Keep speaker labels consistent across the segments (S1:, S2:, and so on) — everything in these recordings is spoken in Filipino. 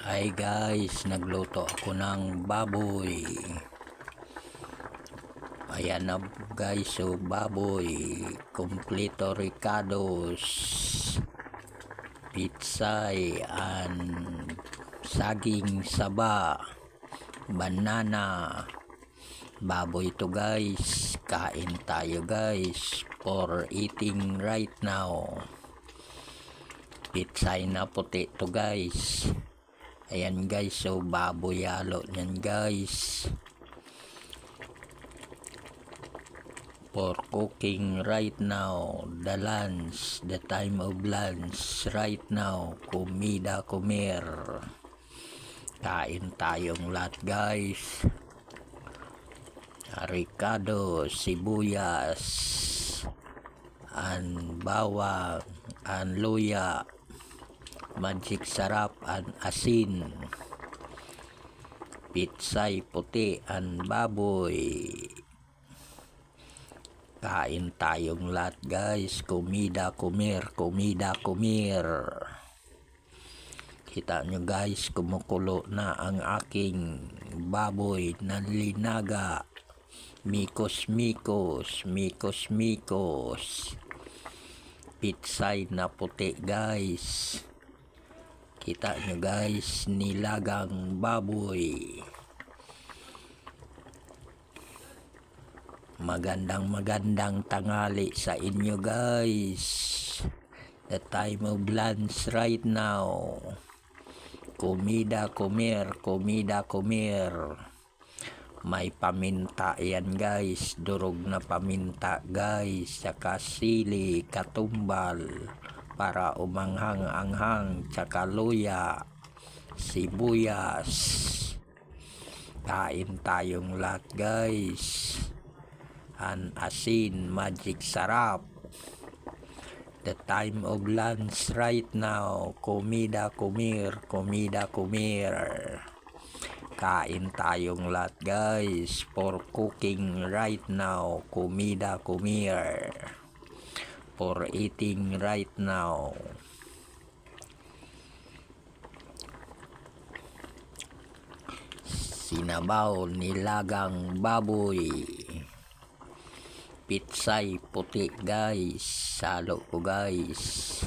S1: Hi guys, nagluto ako ng baboy. Ayan na guys, so baboy, kompleto ricados, pitsay, and saging saba, banana. Baboy to guys, kain tayo guys for eating right now. Pitsay na puti to guys. Ayan guys, so baboy halo nyan guys. For cooking right now, the lunch, the time of lunch right now, kumida kumer. Kain tayong lahat guys. Ricado, sibuyas, and bawang, and luya, magic sarap, and asin, pitsay puti, and baboy. Kain tayong lahat guys, kumida kumer, kumida kumer. Kita nyo guys, kumukulo na ang aking baboy na linaga. Mikos mikos, mikos mikos. Pitsay na puti guys. Kita nyo guys, nilagang baboy. Magandang tanghali sa inyo guys. The time of lunch right now. Kumida kumer, kumida kumer. May paminta yan guys, durog na paminta guys, saka sili, katumbal, para umanghang-anghang, saka luya, sibuyas. Kain tayong lahat guys. An asin, magic sarap. The time of lunch right now, kumida kumir, kumida kumir. Kain tayong lahat guys for cooking right now, kumida kumir. For eating right now. Sinabaw, nilagang baboy, pitsay puti guys, salo ko guys.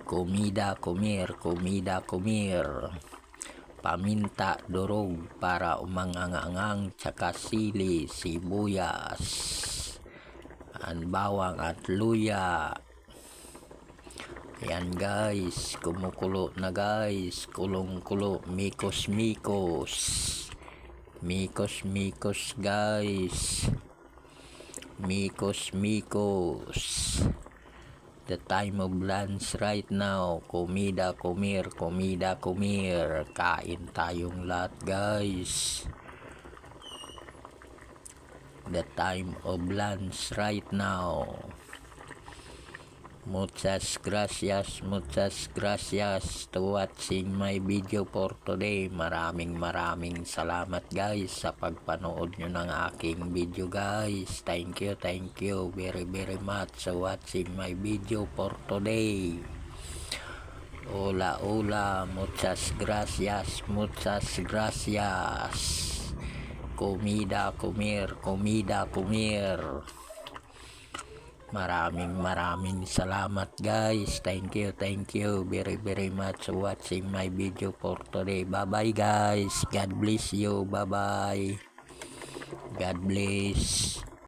S1: Kumida kumir, kumida kumir. Paminta durog para umangangangang, tsaka sili, sibuyas, and bawang at luya. Ayan guys, kumukulo na guys, kulong-kulo, mikos mikos. Mikos mikos guys. Mikos mikos. The time of lunch right now, kumida kumir, kumida kumir. Kain tayong lahat guys. The time of lunch right now. Muchas gracias to watching my video for today. Maraming salamat guys sa pagpanood nyo ng aking video guys. Thank you very much for watching my video for today. Hola, muchas gracias. Kumida kumir, kumida kumir. Maraming salamat guys. Thank you very much for watching my video for today. Bye bye guys. God bless you. Bye bye. God bless.